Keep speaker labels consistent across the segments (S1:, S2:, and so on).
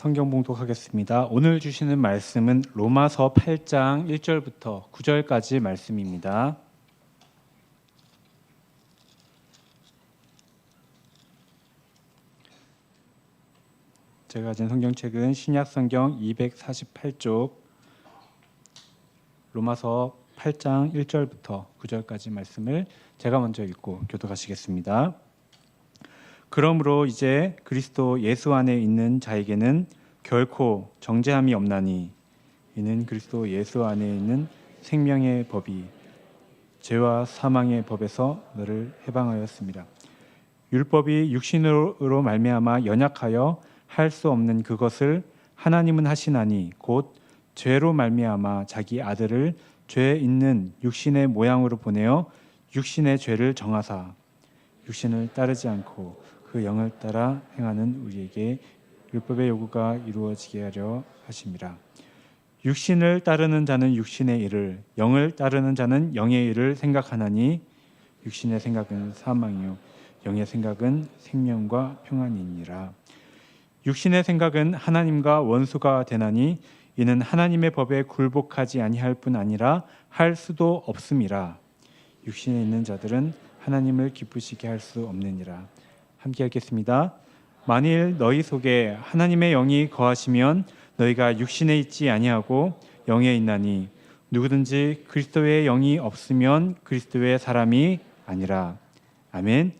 S1: 성경 봉독하겠습니다. 오늘 주시는 말씀은 로마서 8장 1절부터 9절까지 말씀입니다. 제가 가진 성경책은 신약성경 248쪽 로마서 8장 1절부터 9절까지 말씀을 제가 먼저 읽고 교독하시겠습니다. 그러므로 이제 그리스도 예수 안에 있는 자에게는 결코 정죄함이 없나니 이는 그리스도 예수 안에 있는 생명의 법이 죄와 사망의 법에서 너를 해방하였습니다. 율법이 육신으로 말미암아 연약하여 할 수 없는 그것을 하나님은 하시나니 곧 죄로 말미암아 자기 아들을 죄 있는 육신의 모양으로 보내어 육신의 죄를 정하사 육신을 따르지 않고 그 영을 따라 행하는 우리에게 율법의 요구가 이루어지게 하려 하심이라. 육신을 따르는 자는 육신의 일을, 영을 따르는 자는 영의 일을 생각하나니 육신의 생각은 사망이요 영의 생각은 생명과 평안이니라. 육신의 생각은 하나님과 원수가 되나니 이는 하나님의 법에 굴복하지 아니할 뿐 아니라 할 수도 없음이라. 육신에 있는 자들은 하나님을 기쁘시게 할 수 없느니라. 함께 읽겠습니다. 만일 너희 속에 하나님의 영이 거하시면 너희가 육신에 있지 아니하고 영에 있나니 누구든지 그리스도의 영이 없으면 그리스도의 사람이 아니라. 아멘.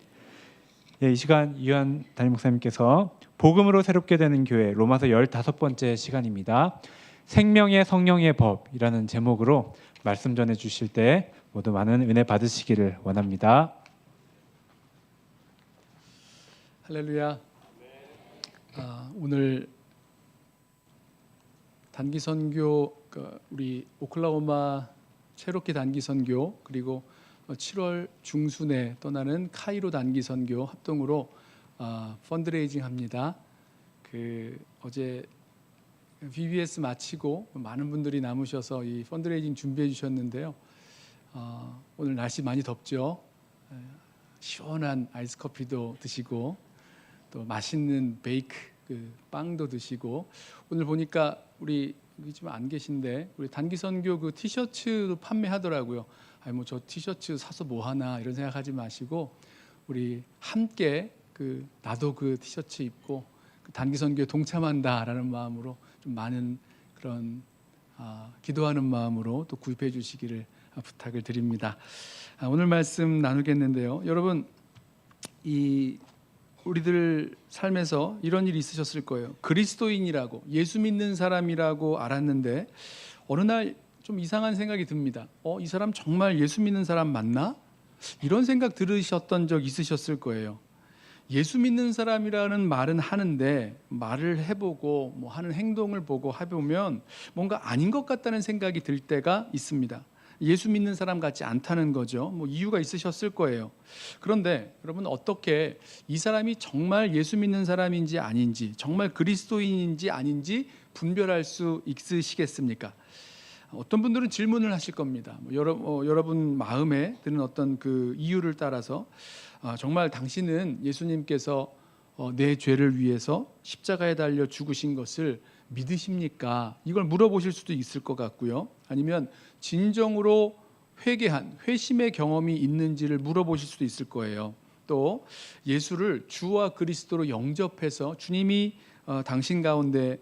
S1: 이 시간 이완 담임 목사님께서 복음으로 새롭게 되는 교회 로마서 15번째 시간입니다. 생명의 성령의 법이라는 제목으로 말씀 전해 주실 때 모두 많은 은혜 받으시기를 원합니다.
S2: 할렐루야. 오늘 단기 선교, 우리 오클라호마 체로키 단기 선교, 그리고 7월 중순에 떠나는 카이로 단기 선교 합동으로 펀드레이징 합니다. 어제 VBS 마치고 많은 분들이 남으셔서 이 펀드레이징 준비해 주셨는데요. 오늘 날씨 많이 덥죠. 시원한 아이스 커피도 드시고 또 맛있는 베이크 빵도 드시고, 오늘 보니까 우리 여기 지금 안 계신데 우리 단기 선교 티셔츠도 판매하더라고요. 뭐 저 티셔츠 사서 뭐 하나 이런 생각하지 마시고 우리 함께 나도 그 티셔츠 입고 단기 선교에 동참한다라는 마음으로 좀 많은 그런 기도하는 마음으로 또 구입해 주시기를 부탁을 드립니다. 오늘 말씀 나누겠는데요. 여러분, 우리들 삶에서 이런 일이 있으셨을 거예요. 그리스도인이라고, 예수 믿는 사람이라고 알았는데 어느 날 좀 이상한 생각이 듭니다. 이 사람 정말 예수 믿는 사람 맞나? 이런 생각 들으셨던 적 있으셨을 거예요. 예수 믿는 사람이라는 말은 하는데 말을 해보고 뭐 하는 행동을 보고 해보면 뭔가 아닌 것 같다는 생각이 들 때가 있습니다. 예수 믿는 사람 같지 않다는 거죠. 뭐 이유가 있으셨을 거예요. 그런데 여러분, 어떻게 이 사람이 정말 예수 믿는 사람인지 아닌지, 정말 그리스도인인지 아닌지 분별할 수 있으시겠습니까? 어떤 분들은 질문을 하실 겁니다. 여러분 마음에 드는 어떤 그 이유를 따라서 정말 당신은 예수님께서 내 죄를 위해서 십자가에 달려 죽으신 것을 믿으십니까? 이걸 물어보실 수도 있을 것 같고요. 아니면 진정으로 회개한 회심의 경험이 있는지를 물어보실 수도 있을 거예요. 또 예수를 주와 그리스도로 영접해서 주님이 당신 가운데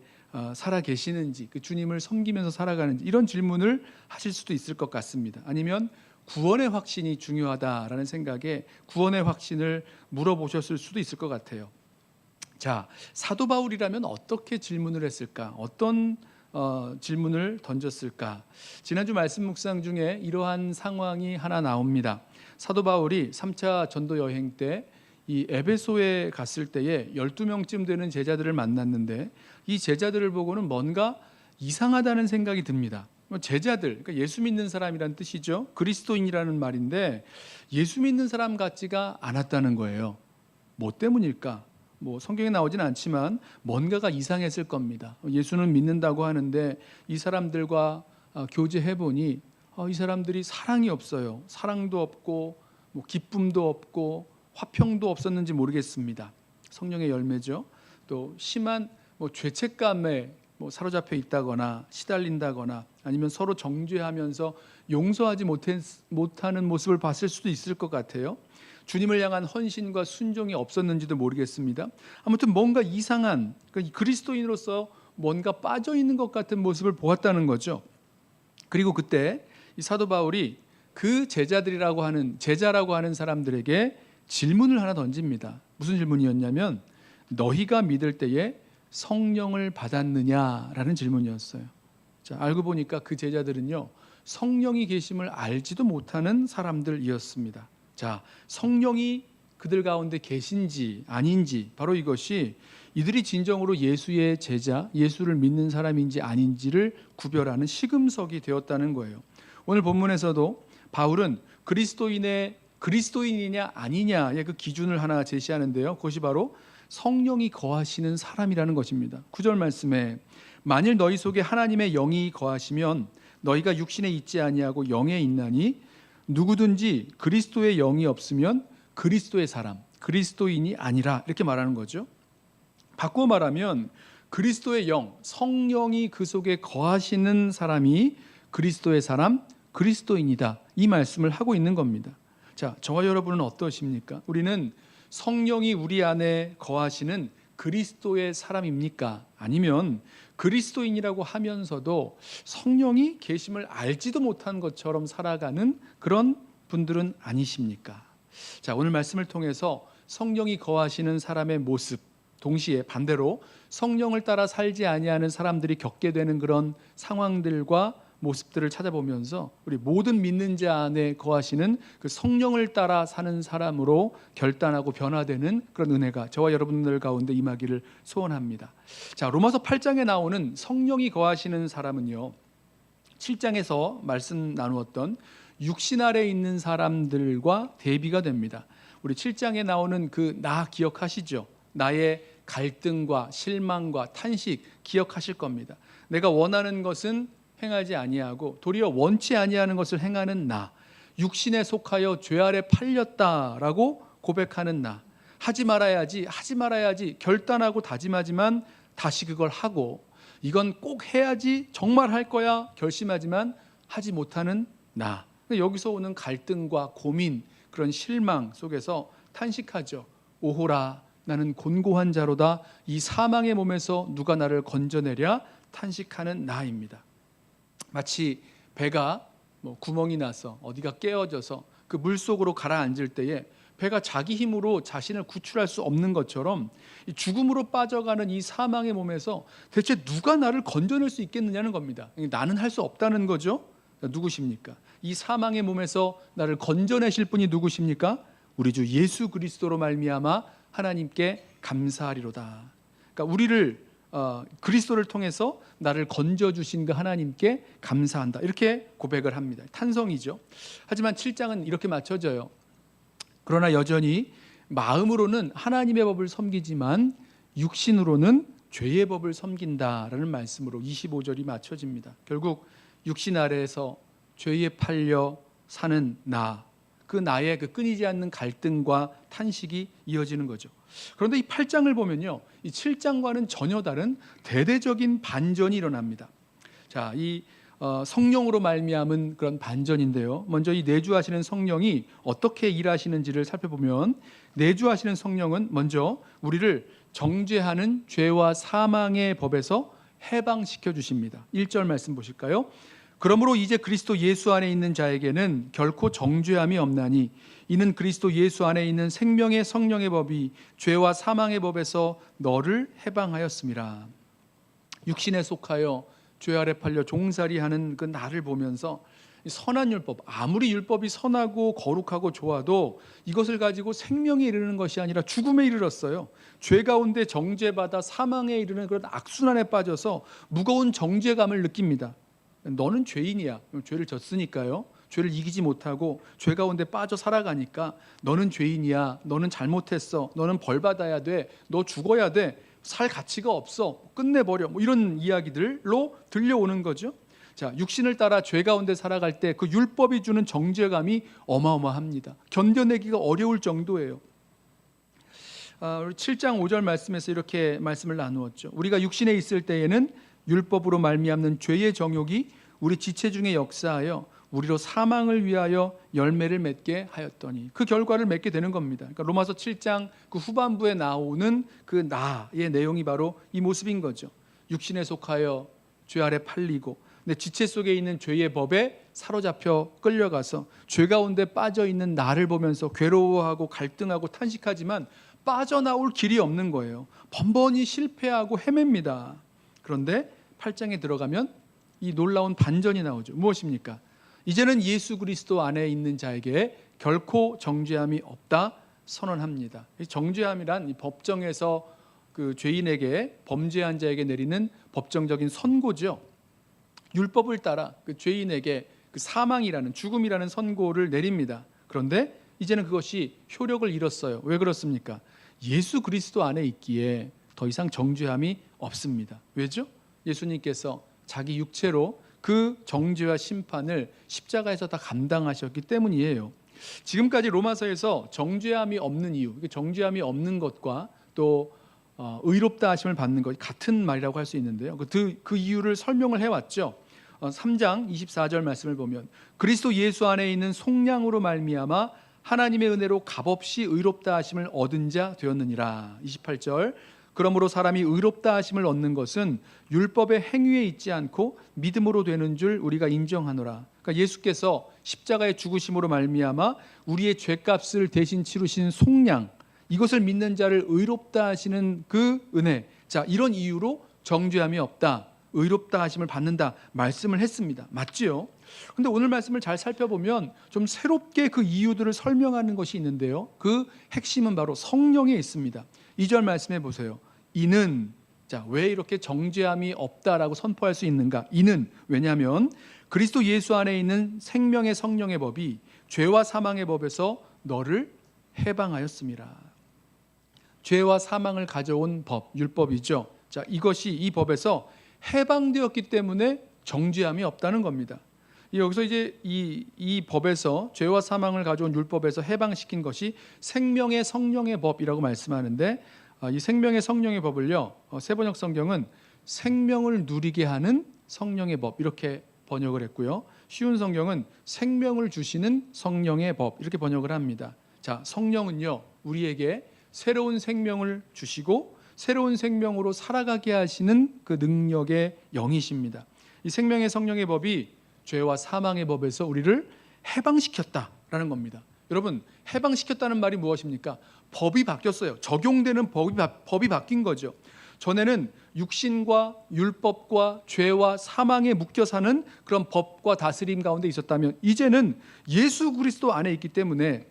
S2: 살아 계시는지, 그 주님을 섬기면서 살아가는지, 이런 질문을 하실 수도 있을 것 같습니다. 아니면 구원의 확신이 중요하다라는 생각에 구원의 확신을 물어보셨을 수도 있을 것 같아요. 자, 사도 바울이라면 어떻게 질문을 했을까? 어떤 질문을 던졌을까? 지난주 말씀 묵상 중에 이러한 상황이 하나 나옵니다. 사도 바울이 3차 전도 여행 때 이 에베소에 갔을 때에 12명쯤 되는 제자들을 만났는데 이 제자들을 보고는 뭔가 이상하다는 생각이 듭니다. 제자들, 그러니까 예수 믿는 사람이란 뜻이죠. 그리스도인이라는 말인데 예수 믿는 사람 같지가 않았다는 거예요. 뭐 때문일까? 성경에 나오진 않지만 뭔가가 이상했을 겁니다. 예수는 믿는다고 하는데 이 사람들과 교제해보니 이 사람들이 사랑이 없어요. 사랑도 없고 기쁨도 없고 화평도 없었는지 모르겠습니다. 성령의 열매죠. 또 심한 죄책감에 사로잡혀 있다거나 시달린다거나 아니면 서로 정죄하면서 용서하지 못하는 모습을 봤을 수도 있을 것 같아요. 주님을 향한 헌신과 순종이 없었는지도 모르겠습니다. 아무튼 뭔가 이상한, 그리스도인으로서 뭔가 빠져 있는 것 같은 모습을 보았다는 거죠. 그리고 그때 이 사도 바울이 그 제자라고 하는 사람들에게 질문을 하나 던집니다. 무슨 질문이었냐면 너희가 믿을 때에 성령을 받았느냐라는 질문이었어요. 자, 알고 보니까 그 제자들은요, 성령이 계심을 알지도 못하는 사람들이었습니다. 자, 성령이 그들 가운데 계신지 아닌지, 바로 이것이 이들이 진정으로 예수의 제자, 예수를 믿는 사람인지 아닌지를 구별하는 시금석이 되었다는 거예요. 오늘 본문에서도 바울은 그리스도인이냐 아니냐의 그 기준을 하나 제시하는데요. 그것이 바로 성령이 거하시는 사람이라는 것입니다. 9절 말씀에 만일 너희 속에 하나님의 영이 거하시면 너희가 육신에 있지 아니하고 영에 있나니 누구든지 그리스도의 영이 없으면 그리스도의 사람, 그리스도인이 아니라, 이렇게 말하는 거죠. 바꾸어 말하면 그리스도의 영, 성령이 그 속에 거하시는 사람이 그리스도의 사람, 그리스도인이다, 이 말씀을 하고 있는 겁니다. 자, 저와 여러분은 어떠십니까? 우리는 성령이 우리 안에 거하시는 그리스도의 사람입니까? 아니면 그리스도인이라고 하면서도 성령이 계심을 알지도 못한 것처럼 살아가는 그런 분들은 아니십니까? 자, 오늘 말씀을 통해서 성령이 거하시는 사람의 모습, 동시에 반대로 성령을 따라 살지 아니하는 사람들이 겪게 되는 그런 상황들과 모습들을 찾아보면서 우리 모든 믿는 자 안에 거하시는 그 성령을 따라 사는 사람으로 결단하고 변화되는 그런 은혜가 저와 여러분들 가운데 임하기를 소원합니다. 자, 로마서 8장에 나오는 성령이 거하시는 사람은요, 7장에서 말씀 나누었던 육신 아래 있는 사람들과 대비가 됩니다. 우리 7장에 나오는 그 나 기억하시죠? 나의 갈등과 실망과 탄식 기억하실 겁니다. 내가 원하는 것은 행하지 아니하고 도리어 원치 아니하는 것을 행하는 나, 육신에 속하여 죄 아래 팔렸다라고 고백하는 나, 하지 말아야지 결단하고 다짐하지만 다시 그걸 하고, 이건 꼭 해야지 정말 할 거야 결심하지만 하지 못하는 나. 여기서 오는 갈등과 고민, 그런 실망 속에서 탄식하죠. 오호라, 나는 곤고한 자로다. 이 사망의 몸에서 누가 나를 건져내랴 탄식하는 나입니다. 마치 배가 구멍이 나서 어디가 깨어져서 그 물속으로 가라앉을 때에 배가 자기 힘으로 자신을 구출할 수 없는 것처럼 이 죽음으로 빠져가는 이 사망의 몸에서 대체 누가 나를 건져낼 수 있겠느냐는 겁니다. 나는 할 수 없다는 거죠. 누구십니까? 이 사망의 몸에서 나를 건져내실 분이 누구십니까? 우리 주 예수 그리스도로 말미암아 하나님께 감사하리로다. 그러니까 우리를 그리스도를 통해서 나를 건져주신 그 하나님께 감사한다, 이렇게 고백을 합니다. 탄성이죠. 하지만 7장은 이렇게 맞춰져요. 그러나 여전히 마음으로는 하나님의 법을 섬기지만 육신으로는 죄의 법을 섬긴다라는 말씀으로 25절이 맞춰집니다. 결국 육신 아래에서 죄에 팔려 사는 나, 그 나의 그 끊이지 않는 갈등과 탄식이 이어지는 거죠. 그런데 이 8장을 보면요, 이 7장과는 전혀 다른 대대적인 반전이 일어납니다. 자, 이 성령으로 말미암은 그런 반전인데요. 먼저 이 내주하시는 성령이 어떻게 일하시는지를 살펴보면, 내주하시는 성령은 먼저 우리를 정죄하는 죄와 사망의 법에서 해방시켜 주십니다. 1절 말씀 보실까요? 그러므로 이제 그리스도 예수 안에 있는 자에게는 결코 정죄함이 없나니 이는 그리스도 예수 안에 있는 생명의 성령의 법이 죄와 사망의 법에서 너를 해방하였음이라. 육신에 속하여 죄 아래 팔려 종살이하는 그 나를 보면서 선한 율법, 아무리 율법이 선하고 거룩하고 좋아도 이것을 가지고 생명에 이르는 것이 아니라 죽음에 이르렀어요. 죄 가운데 정죄받아 사망에 이르는 그런 악순환에 빠져서 무거운 정죄감을 느낍니다. 너는 죄인이야. 죄를 졌으니까요. 죄를 이기지 못하고 죄 가운데 빠져 살아가니까 너는 죄인이야. 너는 잘못했어. 너는 벌 받아야 돼. 너 죽어야 돼. 살 가치가 없어. 끝내버려. 이런 이야기들로 들려오는 거죠. 자, 육신을 따라 죄 가운데 살아갈 때 그 율법이 주는 정죄감이 어마어마합니다. 견뎌내기가 어려울 정도예요. 우리 7장 5절 말씀에서 이렇게 말씀을 나누었죠. 우리가 육신에 있을 때에는 율법으로 말미암는 죄의 정욕이 우리 지체 중에 역사하여 우리로 사망을 위하여 열매를 맺게 하였더니, 그 결과를 맺게 되는 겁니다. 그러니까 로마서 7장 그 후반부에 나오는 그 나의 내용이 바로 이 모습인 거죠. 육신에 속하여 죄 아래 팔리고 내 지체 속에 있는 죄의 법에 사로잡혀 끌려가서 죄 가운데 빠져 있는 나를 보면서 괴로워하고 갈등하고 탄식하지만 빠져나올 길이 없는 거예요. 번번이 실패하고 헤맵니다. 그런데 8장에 들어가면 이 놀라운 반전이 나오죠. 무엇입니까? 이제는 예수 그리스도 안에 있는 자에게 결코 정죄함이 없다 선언합니다. 정죄함이란 이 법정에서 그 죄인에게, 범죄한 자에게 내리는 법정적인 선고죠. 율법을 따라 그 죄인에게 그 사망이라는, 죽음이라는 선고를 내립니다. 그런데 이제는 그것이 효력을 잃었어요. 왜 그렇습니까? 예수 그리스도 안에 있기에 더 이상 정죄함이 없습니다. 왜죠? 예수님께서 자기 육체로 그 정죄와 심판을 십자가에서 다 감당하셨기 때문이에요. 지금까지 로마서에서 정죄함이 없는 이유, 정죄함이 없는 것과 또 의롭다 하심을 받는 것 같은 말이라고 할 수 있는데요. 그 이유를 설명을 해왔죠. 3장 24절 말씀을 보면 그리스도 예수 안에 있는 속량으로 말미암아 하나님의 은혜로 값없이 의롭다 하심을 얻은 자 되었느니라. 28절 그러므로 사람이 의롭다 하심을 얻는 것은 율법의 행위에 있지 않고 믿음으로 되는 줄 우리가 인정하노라. 그러니까 예수께서 십자가의 죽으심으로 말미암아 우리의 죄값을 대신 치르신 속량, 이것을 믿는 자를 의롭다 하시는 그 은혜, 자, 이런 이유로 정죄함이 없다, 의롭다 하심을 받는다 말씀을 했습니다. 맞지요? 근데 오늘 말씀을 잘 살펴보면 좀 새롭게 그 이유들을 설명하는 것이 있는데요. 그 핵심은 바로 성령에 있습니다. 2절 말씀해 보세요. 이는, 자, 왜 이렇게 정죄함이 없다라고 선포할 수 있는가? 이는, 왜냐하면 그리스도 예수 안에 있는 생명의 성령의 법이 죄와 사망의 법에서 너를 해방하였습니다. 죄와 사망을 가져온 법, 율법이죠. 자, 이것이 이 법에서 해방되었기 때문에 정죄함이 없다는 겁니다. 여기서 이제 이 법에서, 죄와 사망을 가져온 율법에서 해방시킨 것이 생명의 성령의 법이라고 말씀하는데, 이 생명의 성령의 법을요, 세번역 성경은 생명을 누리게 하는 성령의 법 이렇게 번역을 했고요. 쉬운 성경은 생명을 주시는 성령의 법 이렇게 번역을 합니다. 자, 성령은요, 우리에게 새로운 생명을 주시고 새로운 생명으로 살아가게 하시는 그 능력의 영이십니다. 이 생명의 성령의 법이 죄와 사망의 법에서 우리를 해방시켰다라는 겁니다. 여러분, 해방시켰다는 말이 무엇입니까? 법이 바뀌었어요. 적용되는 법이 바뀐 거죠. 전에는 육신과 율법과 죄와 사망에 묶여 사는 그런 법과 다스림 가운데 있었다면, 이제는 예수 그리스도 안에 있기 때문에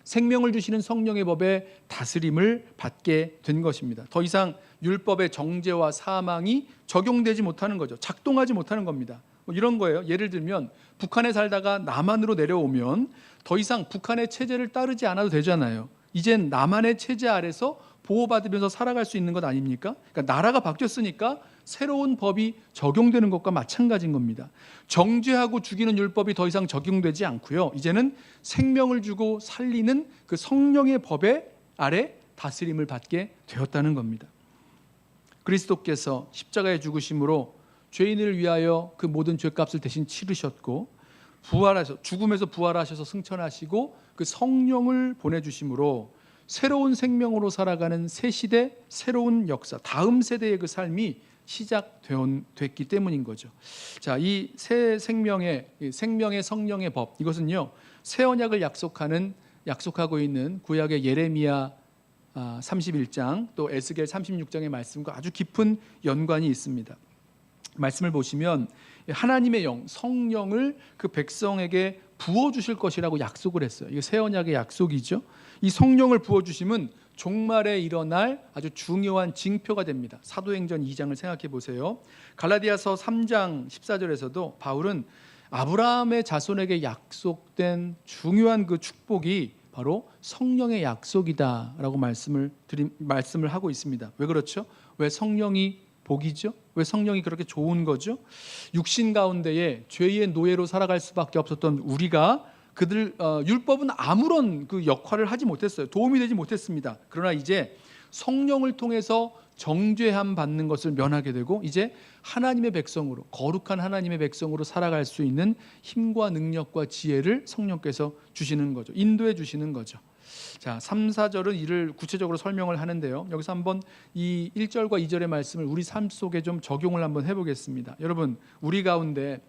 S2: 생명을 주시는 성령의 법의 다스림을 받게 된 것입니다. 더 이상 율법의 정죄와 사망이 적용되지 못하는 거죠. 작동하지 못하는 겁니다. 이런 거예요. 예를 들면 북한에 살다가 남한으로 내려오면 더 이상 북한의 체제를 따르지 않아도 되잖아요. 이젠 남한의 체제 아래서 보호받으면서 살아갈 수 있는 것 아닙니까? 그러니까 나라가 바뀌었으니까 새로운 법이 적용되는 것과 마찬가지인 겁니다. 정죄하고 죽이는 율법이 더 이상 적용되지 않고요. 이제는 생명을 주고 살리는 그 성령의 법의 아래 다스림을 받게 되었다는 겁니다. 그리스도께서 십자가에 죽으심으로 죄인을 위하여 그 모든 죄값을 대신 치르셨고, 부활하셔서, 죽음에서 부활하셔서 승천하시고 그 성령을 보내주심으로 새로운 생명으로 살아가는 새 시대, 새로운 역사, 다음 세대의 그 삶이 시작됐기 때문인 거죠. 자, 이 새 생명의 성령의 법, 이것은요, 새 언약을 약속하고 있는 구약의 예레미야 31장 또 에스겔 36장의 말씀과 아주 깊은 연관이 있습니다. 말씀을 보시면 하나님의 영, 성령을 그 백성에게 부어주실 것이라고 약속을 했어요. 이게 새 언약의 약속이죠. 이 성령을 부어주심은 종말에 일어날 아주 중요한 징표가 됩니다. 사도행전 2장을 생각해 보세요. 갈라디아서 3장 14절에서도 바울은 아브라함의 자손에게 약속된 중요한 그 축복이 바로 성령의 약속이다라고 말씀을 하고 있습니다. 왜 그렇죠? 왜 성령이 복이죠? 왜 성령이 그렇게 좋은 거죠? 육신 가운데에 죄의 노예로 살아갈 수밖에 없었던 우리가 율법은 아무런 그 역할을 하지 못했어요. 도움이 되지 못했습니다. 그러나 이제 성령을 통해서 정죄함 받는 것을 면하게 되고 이제 하나님의 백성으로, 거룩한 하나님의 백성으로 살아갈 수 있는 힘과 능력과 지혜를 성령께서 주시는 거죠. 인도해 주시는 거죠. 자, 3, 4절은 이를 구체적으로 설명을 하는데요. 여기서 한번 이 1절과 2절의 말씀을 우리 삶 속에 좀 적용을 한번 해보겠습니다. 여러분, 우리 가운데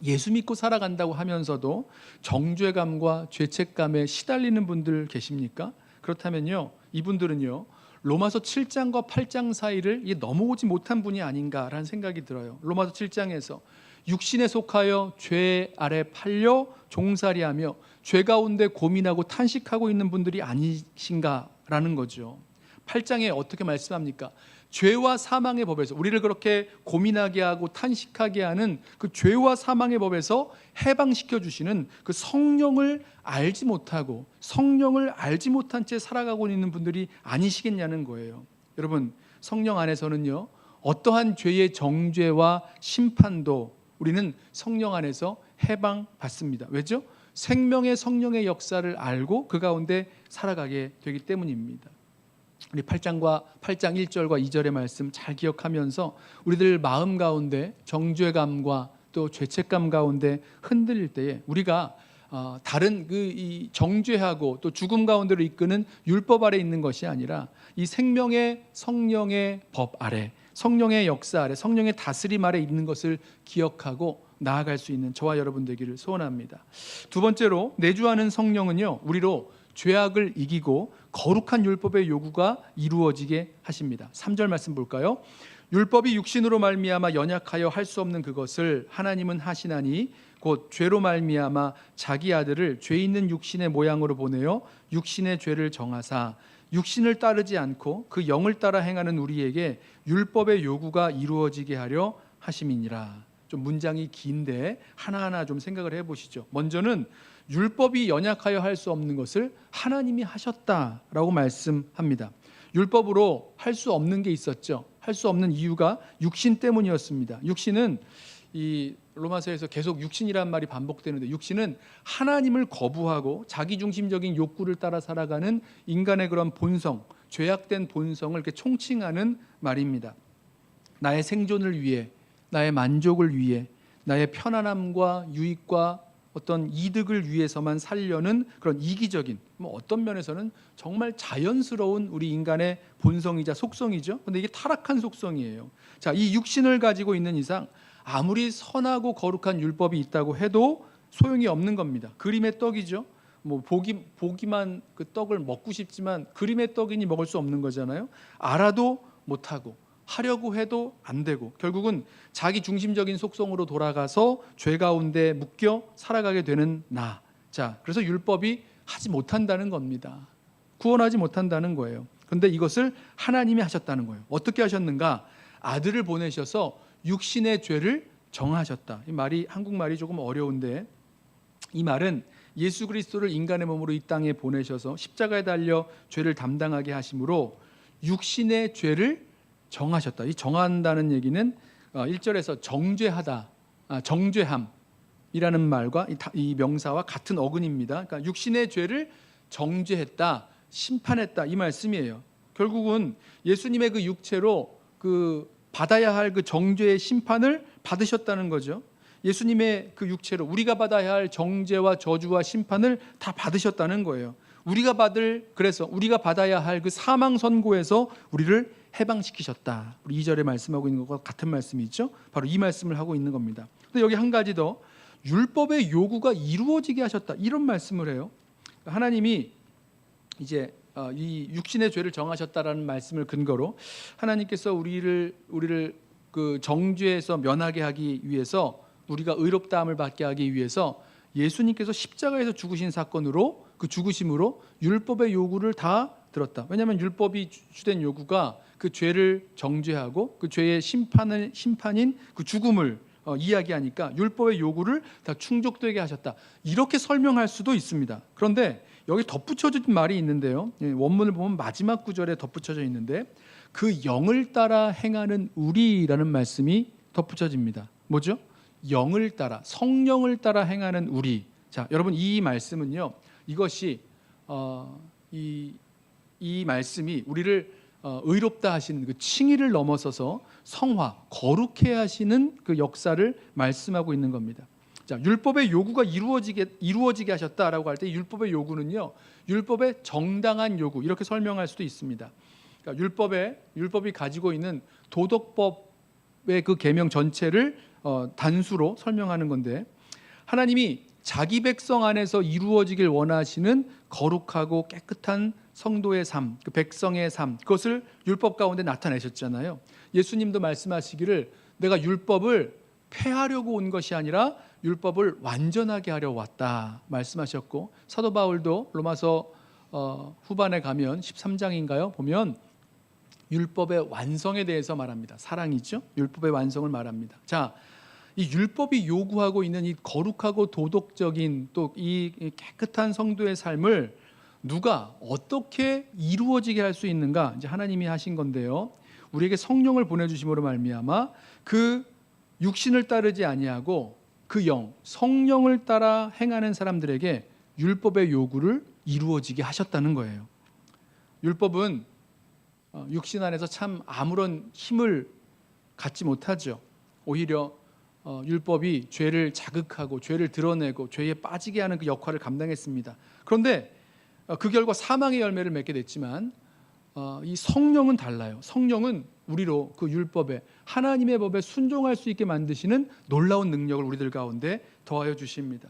S2: 예수 믿고 살아간다고 하면서도 정죄감과 죄책감에 시달리는 분들 계십니까? 그렇다면요, 이분들은요, 로마서 7장과 8장 사이를 넘어오지 못한 분이 아닌가라는 생각이 들어요. 로마서 7장에서 육신에 속하여 죄 아래 팔려 종살이하며 죄 가운데 고민하고 탄식하고 있는 분들이 아니신가라는 거죠. 8장에 어떻게 말씀합니까? 죄와 사망의 법에서 우리를 그렇게 고민하게 하고 탄식하게 하는 그 죄와 사망의 법에서 해방시켜 주시는 그 성령을 알지 못하고 성령을 알지 못한 채 살아가고 있는 분들이 아니시겠냐는 거예요. 여러분, 성령 안에서는요, 어떠한 죄의 정죄와 심판도 우리는 성령 안에서 해방받습니다. 왜죠? 생명의 성령의 역사를 알고 그 가운데 살아가게 되기 때문입니다. 우리 8장 1절과 2절의 말씀 잘 기억하면서 우리들 마음 가운데 정죄감과 또 죄책감 가운데 흔들릴 때에 우리가 다른 이 정죄하고 또 죽음 가운데로 이끄는 율법 아래 있는 것이 아니라 이 생명의 성령의 법 아래, 성령의 역사 아래, 성령의 다스림 아래 있는 것을 기억하고 나아갈 수 있는 저와 여러분 되기를 소원합니다. 두 번째로 내주하는 성령은요, 우리로 죄악을 이기고 거룩한 율법의 요구가 이루어지게 하십니다. 3절 말씀 볼까요? 율법이 육신으로 말미암아 연약하여 할 수 없는 그것을 하나님은 하시나니 곧 죄로 말미암아 자기 아들을 죄 있는 육신의 모양으로 보내어 육신의 죄를 정하사 육신을 따르지 않고 그 영을 따라 행하는 우리에게 율법의 요구가 이루어지게 하려 하심이니라. 좀 문장이 긴데 하나하나 좀 생각을 해보시죠. 먼저는 율법이 연약하여 할 수 없는 것을 하나님이 하셨다라고 말씀합니다. 율법으로 할 수 없는 게 있었죠. 할 수 없는 이유가 육신 때문이었습니다. 육신은 이 로마서에서 계속 육신이란 말이 반복되는데 육신은 하나님을 거부하고 자기중심적인 욕구를 따라 살아가는 인간의 그런 본성, 죄악된 본성을 이렇게 총칭하는 말입니다. 나의 생존을 위해, 나의 만족을 위해, 나의 편안함과 유익과 어떤 이득을 위해서만 살려는 그런 이기적인, 어떤 면에서는 정말 자연스러운 우리 인간의 본성이자 속성이죠. 그런데 이게 타락한 속성이에요. 자, 이 육신을 가지고 있는 이상 아무리 선하고 거룩한 율법이 있다고 해도 소용이 없는 겁니다. 그림의 떡이죠. 보기만 그 떡을 먹고 싶지만 그림의 떡이니 먹을 수 없는 거잖아요. 알아도 못하고 하려고 해도 안 되고 결국은 자기 중심적인 속성으로 돌아가서 죄 가운데 묶여 살아가게 되는 나. 자, 그래서 율법이 하지 못한다는 겁니다. 구원하지 못한다는 거예요. 그런데 이것을 하나님이 하셨다는 거예요. 어떻게 하셨는가? 아들을 보내셔서 육신의 죄를 정하셨다. 이 말이 한국말이 조금 어려운데 이 말은 예수 그리스도를 인간의 몸으로 이 땅에 보내셔서 십자가에 달려 죄를 담당하게 하심으로 육신의 죄를 정하셨다. 이 정한다는 얘기는 1절에서 정죄하다, 정죄함이라는 말과 이 명사와 같은 어근입니다. 그러니까 육신의 죄를 정죄했다, 심판했다 이 말씀이에요. 결국은 예수님의 그 육체로 그 받아야 할 그 정죄의 심판을 받으셨다는 거죠. 예수님의 그 육체로 우리가 받아야 할 정죄와 저주와 심판을 다 받으셨다는 거예요. 그래서 우리가 받아야 할 그 사망 선고에서 우리를 해방시키셨다. 우리 2절에 말씀하고 있는 것과 같은 말씀이죠. 바로 이 말씀을 하고 있는 겁니다. 근데 여기 한 가지 더, 율법의 요구가 이루어지게 하셨다. 이런 말씀을 해요. 하나님이 이제 이 육신의 죄를 정하셨다라는 말씀을 근거로 하나님께서 우리를 그 정죄에서 면하게 하기 위해서 우리가 의롭다함을 받게 하기 위해서 예수님께서 십자가에서 죽으신 사건으로 그 죽으심으로 율법의 요구를 다 들었다. 왜냐하면 율법이 주된 요구가 그 죄를 정죄하고 그 죄의 심판인 그 죽음을 이야기하니까 율법의 요구를 다 충족되게 하셨다. 이렇게 설명할 수도 있습니다. 그런데 여기 덧붙여진 말이 있는데요. 원문을 보면 마지막 구절에 덧붙여져 있는데 그 영을 따라 행하는 우리라는 말씀이 덧붙여집니다. 뭐죠? 영을 따라, 성령을 따라 행하는 우리. 자, 여러분 이 말씀은요. 이것이 이 말씀이 우리를 의롭다 하시는 그 칭의를 넘어서서 성화, 거룩해 하시는 그 역사를 말씀하고 있는 겁니다. 자, 율법의 요구가 이루어지게 하셨다라고 할 때 율법의 요구는요. 율법의 정당한 요구 이렇게 설명할 수도 있습니다. 그러니까 율법이 가지고 있는 도덕법의 그 계명 전체를 단수로 설명하는 건데 하나님이 자기 백성 안에서 이루어지길 원하시는 거룩하고 깨끗한 성도의 삶, 그 백성의 삶, 그것을 율법 가운데 나타내셨잖아요. 예수님도 말씀하시기를 내가 율법을 폐하려고 온 것이 아니라 율법을 완전하게 하려 왔다 말씀하셨고, 사도 바울도 로마서 후반에 가면 13장인가요? 보면 율법의 완성에 대해서 말합니다. 사랑이죠. 율법의 완성을 말합니다. 자, 이 율법이 요구하고 있는 이 거룩하고 도덕적인 또 이 깨끗한 성도의 삶을 누가 어떻게 이루어지게 할 수 있는가? 이제 하나님이 하신 건데요. 우리에게 성령을 보내주심으로 말미암아 그 육신을 따르지 아니하고 그 영, 성령을 따라 행하는 사람들에게 율법의 요구를 이루어지게 하셨다는 거예요. 율법은 육신 안에서 참 아무런 힘을 갖지 못하죠. 오히려 율법이 죄를 자극하고 죄를 드러내고 죄에 빠지게 하는 그 역할을 감당했습니다. 그런데 그 결과 사망의 열매를 맺게 됐지만 이 성령은 달라요. 성령은 우리로 그 율법에 하나님의 법에 순종할 수 있게 만드시는 놀라운 능력을 우리들 가운데 더하여 주십니다.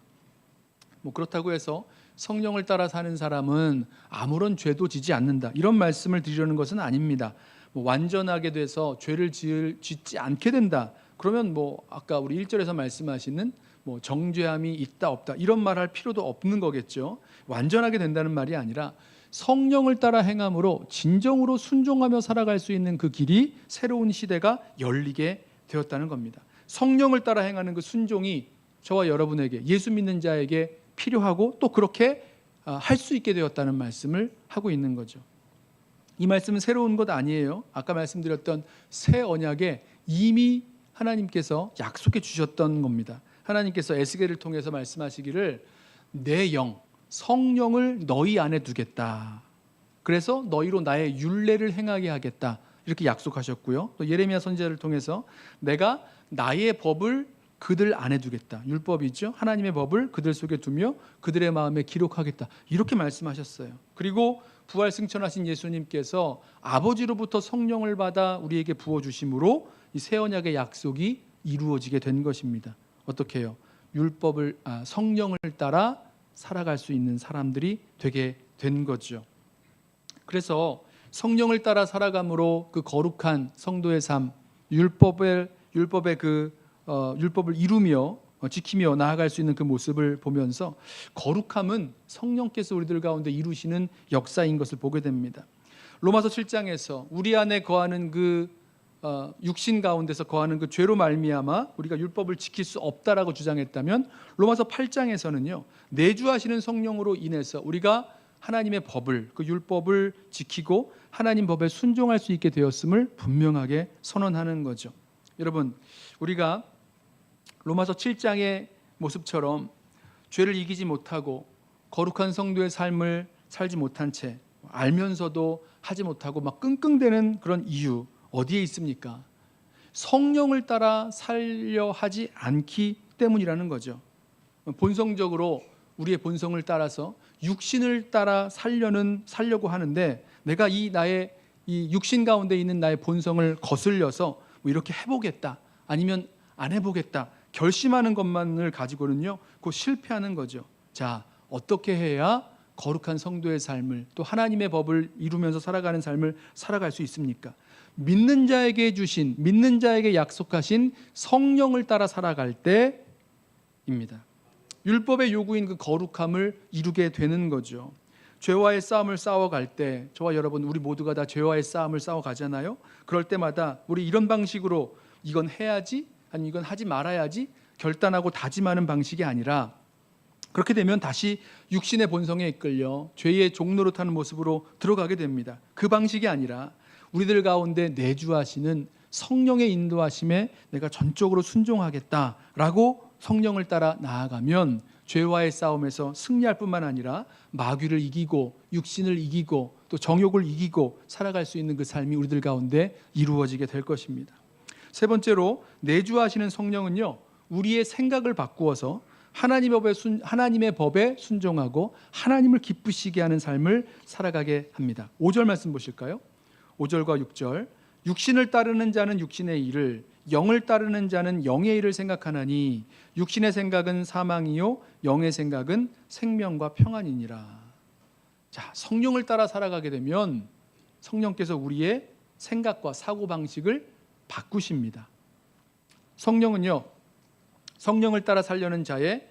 S2: 뭐 그렇다고 해서 성령을 따라 사는 사람은 아무런 죄도 지지 않는다 이런 말씀을 드리려는 것은 아닙니다. 뭐 완전하게 돼서 죄를 짓지 않게 된다 그러면 뭐 아까 우리 1절에서 말씀하시는 뭐 정죄함이 있다 없다 이런 말 할 필요도 없는 거겠죠. 완전하게 된다는 말이 아니라 성령을 따라 행함으로 진정으로 순종하며 살아갈 수 있는 그 길이 새로운 시대가 열리게 되었다는 겁니다. 성령을 따라 행하는 그 순종이 저와 여러분에게 예수 믿는 자에게 필요하고 또 그렇게 할 수 있게 되었다는 말씀을 하고 있는 거죠. 이 말씀은 새로운 것 아니에요. 아까 말씀드렸던 새 언약에 이미 하나님께서 약속해 주셨던 겁니다. 하나님께서 에스겔을 통해서 말씀하시기를 내 영, 성령을 너희 안에 두겠다. 그래서 너희로 나의 율례를 행하게 하겠다. 이렇게 약속하셨고요. 또 예레미야 선지자를 통해서 내가 나의 법을 그들 안에 두겠다. 율법이죠. 하나님의 법을 그들 속에 두며 그들의 마음에 기록하겠다. 이렇게 말씀하셨어요. 그리고 부활 승천하신 예수님께서 아버지로부터 성령을 받아 우리에게 부어주심으로 이 새 언약의 약속이 이루어지게 된 것입니다. 어떻게 해요? 성령을 따라 살아갈 수 있는 사람들이 되게 된 거죠. 그래서 성령을 따라 살아감으로 그 거룩한 성도의 삶, 율법을 이루며 지키며 나아갈 수 있는 그 모습을 보면서 거룩함은 성령께서 우리들 가운데 이루시는 역사인 것을 보게 됩니다. 로마서 7장에서 우리 안에 거하는 그 육신 가운데서 거하는 그 죄로 말미암아 우리가 율법을 지킬 수 없다라고 주장했다면 로마서 8장에서는요 내주하시는 성령으로 인해서 우리가 하나님의 법을 그 율법을 지키고 하나님 법에 순종할 수 있게 되었음을 분명하게 선언하는 거죠. 여러분 우리가 로마서 7장의 모습처럼 죄를 이기지 못하고 거룩한 성도의 삶을 살지 못한 채 알면서도 하지 못하고 막 끙끙대는 그런 이유 어디에 있습니까? 성령을 따라 살려 하지 않기 때문이라는 거죠. 본성적으로 우리의 본성을 따라서 육신을 따라 살려고 하는데 내가 나의 이 육신 가운데 있는 나의 본성을 거슬려서 뭐 이렇게 해보겠다 아니면 안 해보겠다 결심하는 것만을 가지고는요 곧 실패하는 거죠. 자, 어떻게 해야 거룩한 성도의 삶을 또 하나님의 법을 이루면서 살아가는 삶을 살아갈 수 있습니까? 믿는 자에게 약속하신 성령을 따라 살아갈 때입니다. 율법의 요구인 그 거룩함을 이루게 되는 거죠. 죄와의 싸움을 싸워갈 때 저와 여러분 우리 모두가 다 죄와의 싸움을 싸워가잖아요. 그럴 때마다 우리 이런 방식으로 이건 해야지 아니면 이건 하지 말아야지 결단하고 다짐하는 방식이 아니라 그렇게 되면 다시 육신의 본성에 이끌려 죄의 종로로 타는 모습으로 들어가게 됩니다. 그 방식이 아니라 우리들 가운데 내주하시는 성령의 인도하심에 내가 전적으로 순종하겠다라고 성령을 따라 나아가면 죄와의 싸움에서 승리할 뿐만 아니라 마귀를 이기고 육신을 이기고 또 정욕을 이기고 살아갈 수 있는 그 삶이 우리들 가운데 이루어지게 될 것입니다. 세 번째로 내주하시는 성령은요, 우리의 생각을 바꾸어서 하나님의 법에 순종하고 하나님을 기쁘시게 하는 삶을 살아가게 합니다. 5절 말씀 보실까요? 5절과 6절. 육신을 따르는 자는 육신의 일을, 영을 따르는 자는 영의 일을 생각하나니 육신의 생각은 사망이요 영의 생각은 생명과 평안이니라. 자, 성령을 따라 살아가게 되면 성령께서 우리의 생각과 사고방식을 바꾸십니다. 성령은요, 성령을 따라 살려는 자의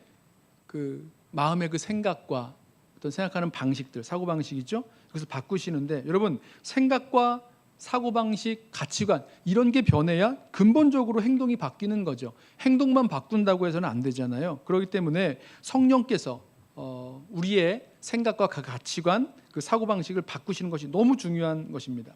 S2: 그 마음의 그 생각과 어떤 생각하는 방식들, 사고방식이죠. 그래서 바꾸시는데, 여러분, 생각과 사고방식, 가치관 이런 게 변해야 근본적으로 행동이 바뀌는 거죠. 행동만 바꾼다고 해서는 안 되잖아요. 그렇기 때문에 성령께서 우리의 생각과 그 가치관, 그 사고방식을 바꾸시는 것이 너무 중요한 것입니다.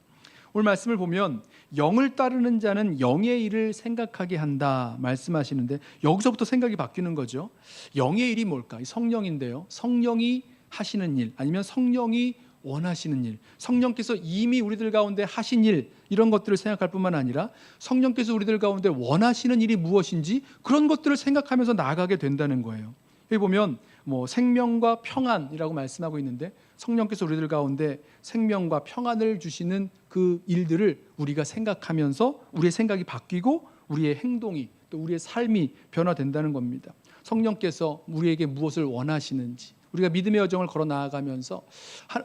S2: 오늘 말씀을 보면 영을 따르는 자는 영의 일을 생각하게 한다 말씀하시는데, 여기서부터 생각이 바뀌는 거죠. 영의 일이 뭘까? 성령인데요. 성령이 하시는 일, 아니면 성령이 원하시는 일, 성령께서 이미 우리들 가운데 하신 일, 이런 것들을 생각할 뿐만 아니라 성령께서 우리들 가운데 원하시는 일이 무엇인지 그런 것들을 생각하면서 나아가게 된다는 거예요. 여기 보면 생명과 평안이라고 말씀하고 있는데, 성령께서 우리들 가운데 생명과 평안을 주시는 그 일들을 우리가 생각하면서 우리의 생각이 바뀌고 우리의 행동이, 또 우리의 삶이 변화된다는 겁니다. 성령께서 우리에게 무엇을 원하시는지, 우리가 믿음의 여정을 걸어 나아가면서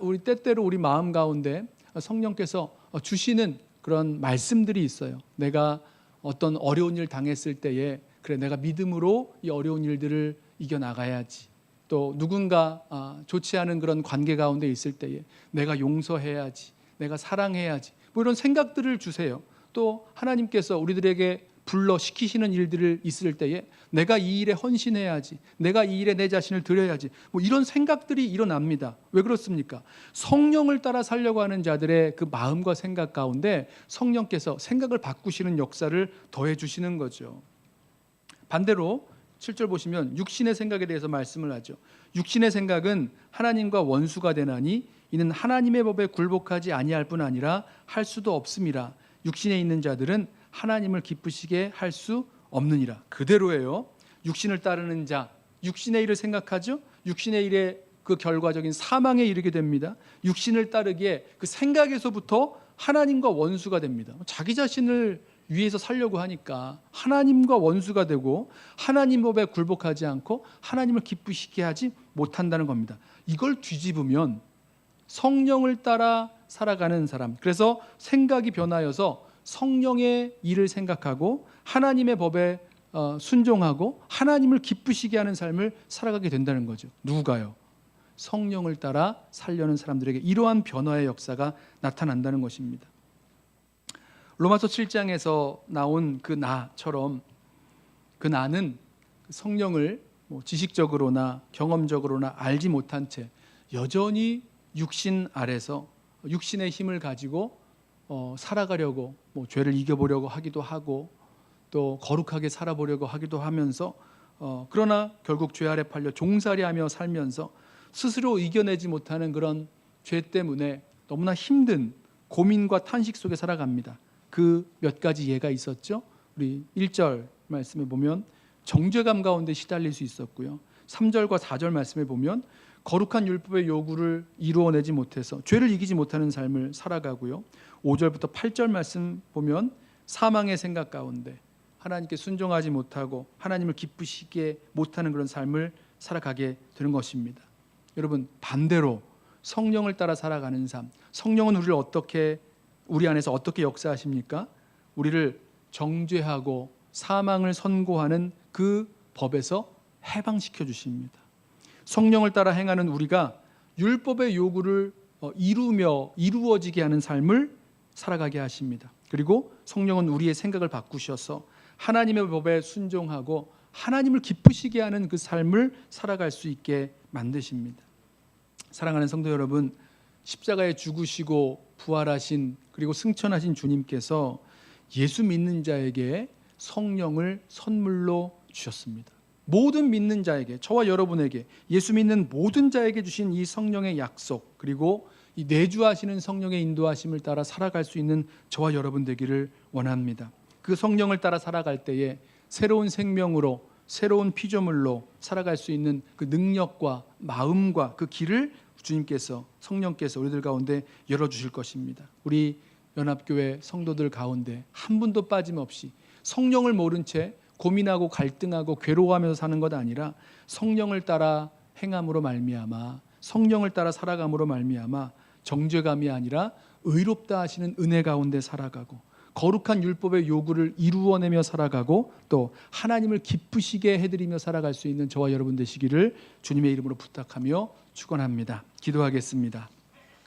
S2: 우리 때때로 우리 마음 가운데 성령께서 주시는 그런 말씀들이 있어요. 내가 어떤 어려운 일 당했을 때에, 그래, 내가 믿음으로 이 어려운 일들을 이겨나가야지. 또 누군가 좋지 않은 그런 관계 가운데 있을 때에 내가 용서해야지, 내가 사랑해야지, 이런 생각들을 주세요. 또 하나님께서 우리들에게 불러 시키시는 일들을 있을 때에 내가 이 일에 헌신해야지, 내가 이 일에 내 자신을 드려야지, 이런 생각들이 일어납니다. 왜 그렇습니까? 성령을 따라 살려고 하는 자들의 그 마음과 생각 가운데 성령께서 생각을 바꾸시는 역사를 더해 주시는 거죠. 반대로 7절 보시면 육신의 생각에 대해서 말씀을 하죠. 육신의 생각은 하나님과 원수가 되나니 이는 하나님의 법에 굴복하지 아니할 뿐 아니라 할 수도 없음이라. 육신에 있는 자들은 하나님을 기쁘시게 할 수 없느니라. 그대로예요. 육신을 따르는 자, 육신의 일을 생각하죠. 육신의 일의 그 결과적인 사망에 이르게 됩니다. 육신을 따르기에 그 생각에서부터 하나님과 원수가 됩니다. 자기 자신을 위해서 살려고 하니까 하나님과 원수가 되고 하나님 법에 굴복하지 않고 하나님을 기쁘시게 하지 못한다는 겁니다. 이걸 뒤집으면 성령을 따라 살아가는 사람, 그래서 생각이 변하여서 성령의 일을 생각하고 하나님의 법에 순종하고 하나님을 기쁘시게 하는 삶을 살아가게 된다는 거죠. 누가요? 성령을 따라 살려는 사람들에게 이러한 변화의 역사가 나타난다는 것입니다. 로마서 7장에서 나온 그 나처럼, 그 나는 성령을 지식적으로나 경험적으로나 알지 못한 채 여전히 육신 아래서 육신의 힘을 가지고 살아가려고, 죄를 이겨보려고 하기도 하고 또 거룩하게 살아보려고 하기도 하면서 그러나 결국 죄 아래 팔려 종살이하며 살면서 스스로 이겨내지 못하는 그런 죄 때문에 너무나 힘든 고민과 탄식 속에 살아갑니다. 그 몇 가지 예가 있었죠. 우리 1절 말씀에 보면 정죄감 가운데 시달릴 수 있었고요. 3절과 4절 말씀에 보면 거룩한 율법의 요구를 이루어내지 못해서 죄를 이기지 못하는 삶을 살아가고요. 5절부터 8절 말씀 보면 사망의 생각 가운데 하나님께 순종하지 못하고 하나님을 기쁘시게 못하는 그런 삶을 살아가게 되는 것입니다. 여러분, 반대로 성령을 따라 살아가는 삶, 성령은 우리 안에서 어떻게 역사하십니까? 우리를 정죄하고 사망을 선고하는 그 법에서 해방시켜 주십니다. 성령을 따라 행하는 우리가 율법의 요구를 이루어지게 하는 삶을 살아가게 하십니다. 그리고 성령은 우리의 생각을 바꾸셔서 하나님의 법에 순종하고 하나님을 기쁘시게 하는 그 삶을 살아갈 수 있게 만드십니다. 사랑하는 성도 여러분, 십자가에 죽으시고 부활하신 그리고 승천하신 주님께서 예수 믿는 자에게 성령을 선물로 주셨습니다. 모든 믿는 자에게, 저와 여러분에게, 예수 믿는 모든 자에게 주신 이 성령의 약속, 그리고 이 내주하시는 성령의 인도하심을 따라 살아갈 수 있는 저와 여러분 되기를 원합니다. 그 성령을 따라 살아갈 때에 새로운 생명으로, 새로운 피조물로 살아갈 수 있는 그 능력과 마음과 그 길을 주님께서, 성령께서 우리들 가운데 열어주실 것입니다. 우리 연합교회 성도들 가운데 한 분도 빠짐없이 성령을 모른 채 고민하고 갈등하고 괴로워하면서 사는 것 아니라 성령을 따라 행함으로 말미암아, 성령을 따라 살아감으로 말미암아 정죄감이 아니라 의롭다 하시는 은혜 가운데 살아가고, 거룩한 율법의 요구를 이루어내며 살아가고, 또 하나님을 기쁘시게 해드리며 살아갈 수 있는 저와 여러분 되시기를 주님의 이름으로 부탁하며 축원합니다. 기도하겠습니다.